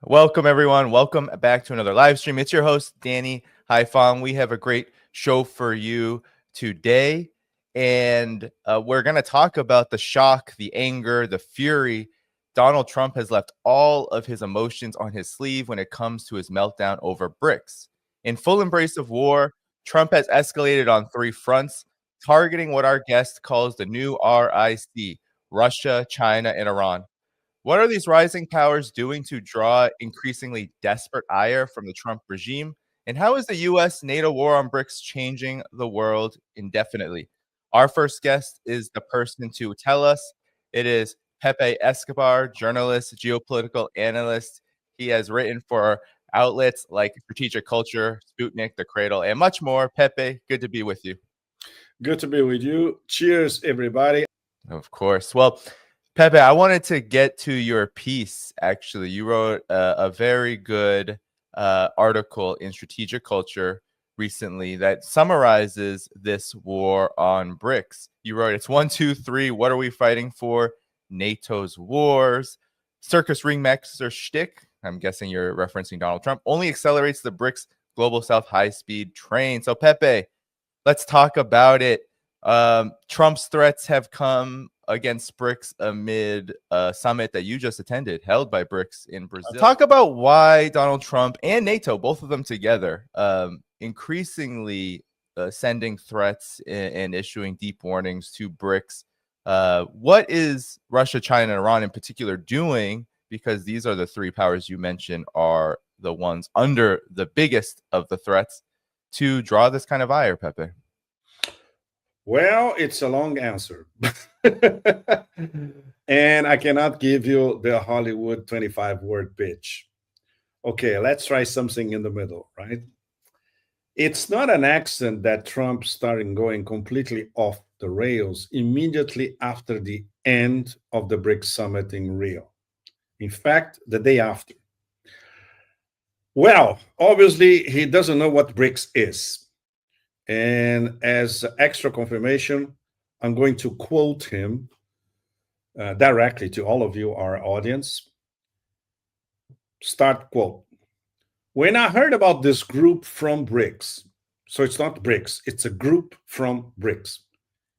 Welcome, everyone. Welcome back to another live stream. It's your host, Danny Haifong. We have a great show for you today. And we're going to talk about the shock, the anger, the fury. Donald Trump has left all of his emotions on his sleeve when it comes to his meltdown over BRICS. In full embrace of war, Trump has escalated on three fronts, targeting what our guest calls the new RIC: Russia, China, and Iran. What are these rising powers doing to draw increasingly desperate ire from the Trump regime? And how is the US NATO war on BRICS changing the world indefinitely? Our first guest is the person to tell us. It is Pepe Escobar, journalist, geopolitical analyst. He has written for outlets like Strategic Culture, Sputnik, The Cradle, and much more. Pepe, good to be with you. Good to be with you. Cheers, everybody. Of course. Well, Pepe, I wanted to get to your piece. Actually, you wrote a very good article in Strategic Culture recently that summarizes this war on BRICS. You wrote, "It's 1, 2, 3. What are we fighting for? NATO's wars. Circus ringmaster shtick." I'm guessing you're referencing Donald Trump. "Only accelerates the BRICS global South high-speed train." So, Pepe, let's talk about it. Trump's threats have come against BRICS amid a summit that you just attended, held by BRICS in Brazil. Talk about why Donald Trump and NATO, both of them together, increasingly sending threats and issuing deep warnings to BRICS. What is Russia, China, and Iran in particular doing? Because these are the three powers you mentioned are the ones under the biggest of the threats to draw this kind of ire, Pepe. Well, it's a long answer. And I cannot give you the Hollywood 25-word pitch. Okay, let's try something in the middle, right? It's not an accident that Trump started going completely off the rails immediately after the end of the BRICS summit in Rio. In fact, the day after. Well, obviously, he doesn't know what BRICS is. And as extra confirmation, I'm going to quote him directly to all of you, our audience. Start quote. "When I heard about this group from BRICS," so it's not BRICS, it's a group from BRICS,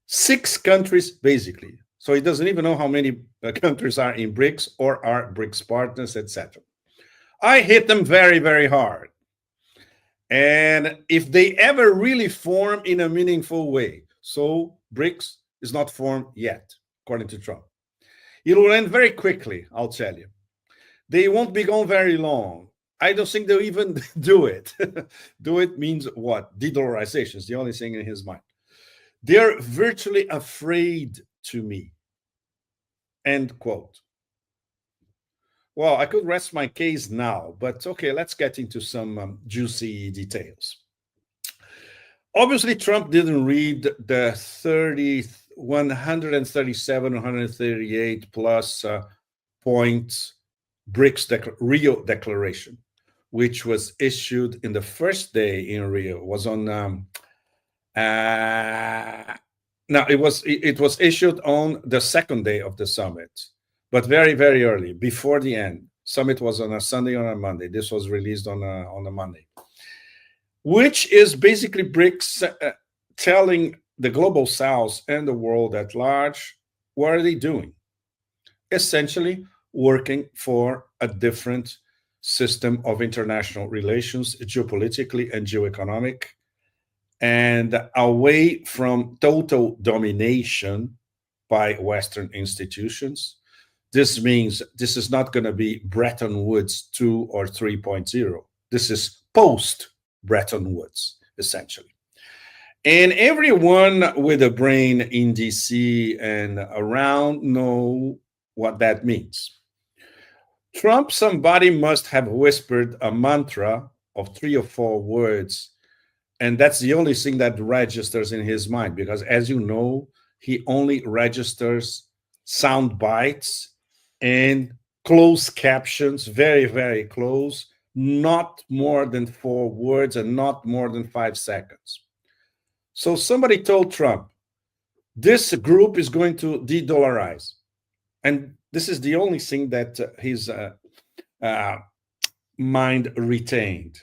6 countries basically. So he doesn't even know how many countries are in BRICS or are BRICS partners, etc. "I hit them very, very hard. And if they ever really form in a meaningful way," so BRICS is not formed yet, according to Trump, "it will end very quickly, I'll tell you. They won't be gone very long. I don't think they'll even do it." Do it means what? De-dollarization is the only thing in his mind. "They're virtually afraid to me." End quote. Well, I could rest my case now, but okay, let's get into some juicy details. Obviously, Trump didn't read the 137, 138 plus points BRICS Rio Declaration, which was issued in the first day in Rio. It was on no, it was issued on the second day of the summit, but very, very early, before the end. Summit was on a Sunday or a Monday. This was released on a Monday, which is basically BRICS telling the global South and the world at large, what are they doing? Essentially, working for a different system of international relations, geopolitically and geoeconomic, and away from total domination by Western institutions. This means this is not going to be Bretton Woods 2 or 3.0. This is post Bretton Woods, essentially. And everyone with a brain in DC and around know what that means. Trump, somebody must have whispered a mantra of 3 or 4 words, and that's the only thing that registers in his mind, because as you know, he only registers sound bites and closed captions, very, very close, not more than 4 words and not more than 5 seconds. So somebody told Trump, this group is going to de-dollarize. And this is the only thing that he's mind retained.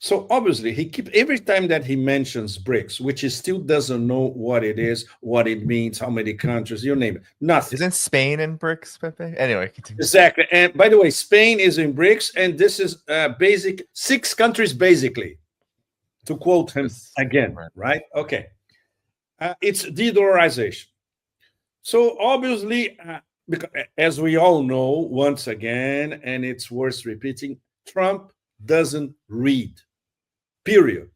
So obviously, he keep every time that he mentions BRICS, which he still doesn't know what it is, what it means, how many countries, you name it, nothing. Isn't Spain in BRICS, Pepe? Anyway, continue. Exactly. And by the way, Spain is in BRICS, and this is basic 6 countries basically, to quote him again, right? Okay. It's de-dollarization. So obviously, because, as we all know, once again, and it's worth repeating, Trump doesn't read, period.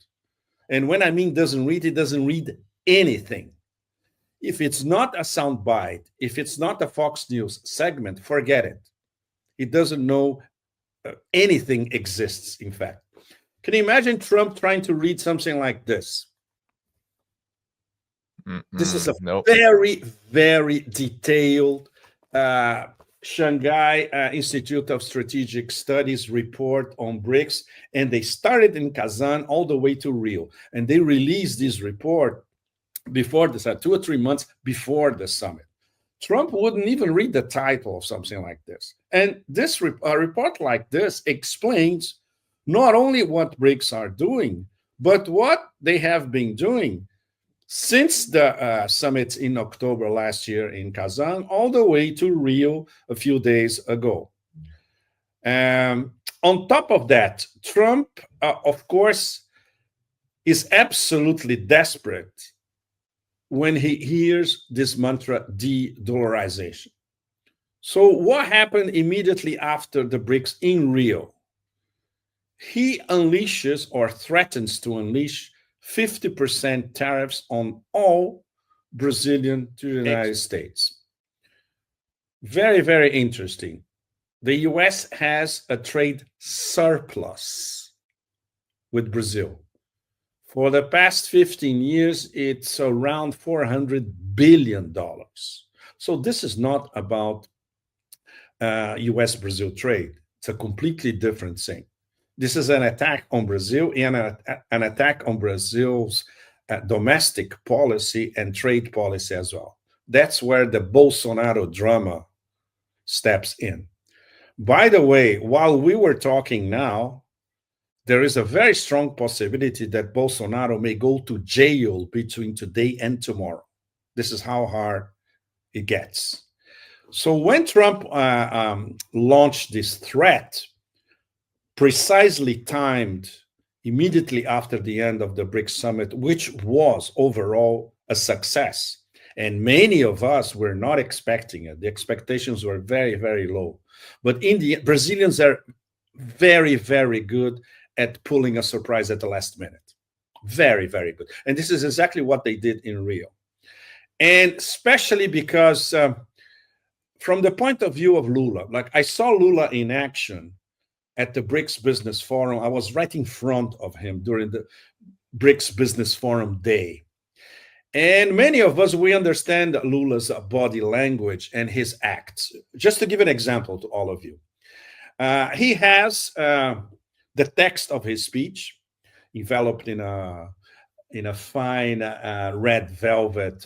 And when I mean doesn't read, he doesn't read anything. If it's not a soundbite, if it's not a Fox News segment, forget it. He doesn't know anything exists, in fact. Can you imagine Trump trying to read something like this? This is a very, very detailed Shanghai Institute of Strategic Studies report on BRICS, and they started in Kazan all the way to Rio. And they released this report before this, 2 or 3 months before the summit. Trump wouldn't even read the title of something like this. And this report like this explains not only what BRICS are doing, but what they have been doing since the summit in October last year in Kazan, all the way to Rio a few days ago. On top of that, Trump, of course, is absolutely desperate when he hears this mantra, de-dollarization. So what happened immediately after the BRICS in Rio? He unleashes or threatens to unleash 50% tariffs on all Brazilian to the United States. Very, very interesting. The US has a trade surplus with Brazil. For the past 15 years, it's around $400 billion. So this is not about US-Brazil trade. It's a completely different thing. This is an attack on Brazil and an attack on Brazil's domestic policy and trade policy as well. That's where the Bolsonaro drama steps in. By the way, while we were talking now, there is a very strong possibility that Bolsonaro may go to jail between today and tomorrow. This is how hard it gets. So when Trump launched this threat, precisely timed immediately after the end of the BRICS summit, which was overall a success. And many of us were not expecting it. The expectations were very, very low. But in the Brazilians are very, very good at pulling a surprise at the last minute. Very, very good. And this is exactly what they did in Rio. And especially because from the point of view of Lula, like I saw Lula in action at the BRICS Business Forum. I was right in front of him during the BRICS Business Forum day. And many of us, we understand Lula's body language and his acts. Just to give an example to all of you. He has the text of his speech enveloped in a fine red velvet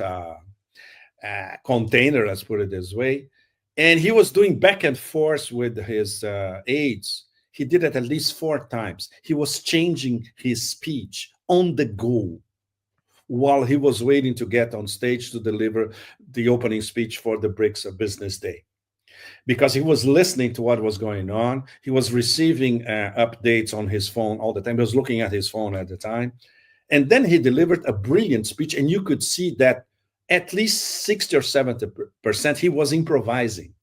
container, let's put it this way. And he was doing back and forth with his aides. He did it at least 4 times. He was changing his speech on the go while he was waiting to get on stage to deliver the opening speech for the BRICS Business Day. Because he was listening to what was going on. He was receiving updates on his phone all the time. He was looking at his phone at the time. And then he delivered a brilliant speech. And you could see that at least 60 or 70% he was improvising.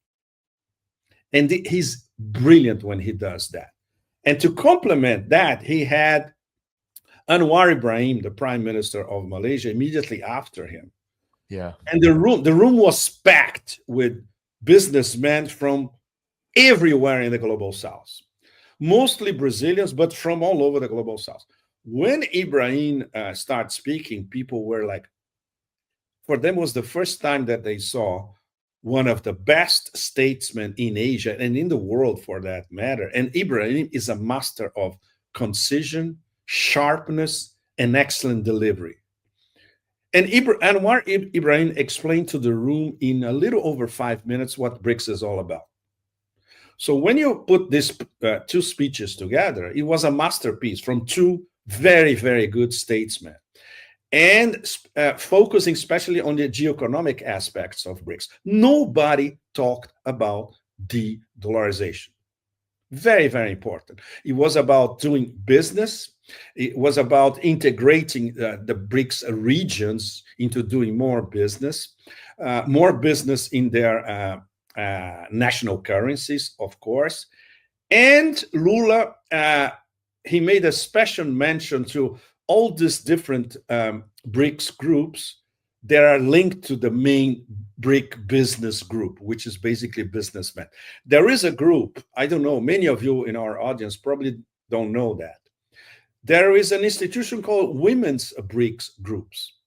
And he's brilliant when he does that. And to complement that, he had Anwar Ibrahim, the prime minister of Malaysia, immediately after him. Yeah. And the room was packed with businessmen from everywhere in the global south, mostly Brazilians, but from all over the global south. When Ibrahim started speaking, people were like, for them was the first time that they saw one of the best statesmen in Asia and in the world for that matter. And Ibrahim is a master of concision, sharpness, and excellent delivery. And Anwar Ibrahim explained to the room in a little over 5 minutes what BRICS is all about. So when you put these two speeches together, it was a masterpiece from two very, very good statesmen, and focusing especially on the geoeconomic aspects of BRICS. Nobody talked about de-dollarization. Very, very important. It was about doing business. It was about integrating the BRICS regions into doing more business in their national currencies, of course. And Lula, he made a special mention to all these different BRICS groups that are linked to the main BRIC business group, which is basically businessmen. There is a group, I don't know, many of you in our audience probably don't know that. There is an institution called Women's BRICS Groups.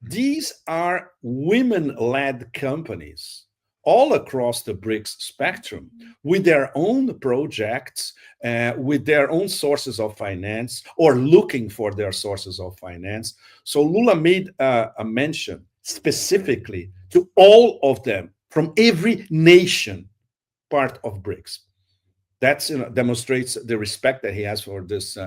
These are women-led companies all across the BRICS spectrum with their own projects, with their own sources of finance, or looking for their sources of finance. So Lula made a mention specifically to all of them from every nation part of BRICS. That demonstrates the respect that he has for this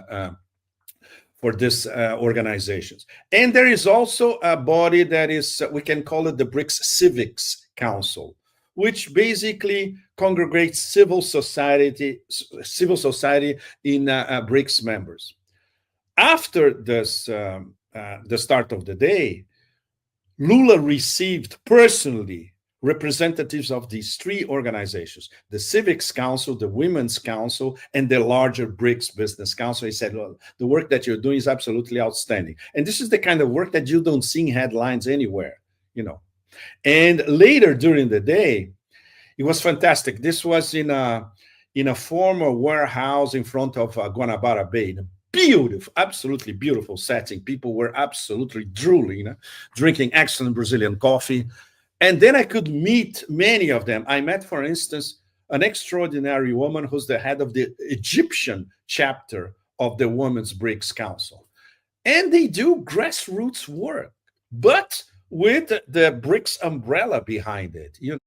organizations. And there is also a body that is, we can call it the BRICS Civics Council, which basically congregates civil society in BRICS members. After this, the start of the day, Lula received personally representatives of these three organizations, the Civics Council, the Women's Council, and the larger BRICS Business Council. He said, well, the work that you're doing is absolutely outstanding. And this is the kind of work that you don't see in headlines anywhere, you know. And later during the day, it was fantastic. This was in a former warehouse in front of Guanabara Bay. Beautiful, absolutely beautiful setting. People were absolutely drooling, you know, drinking excellent Brazilian coffee. And then I could meet many of them. I met, for instance, an extraordinary woman who's the head of the Egyptian chapter of the Women's BRICS Council. And they do grassroots work, but with the BRICS umbrella behind it. You know,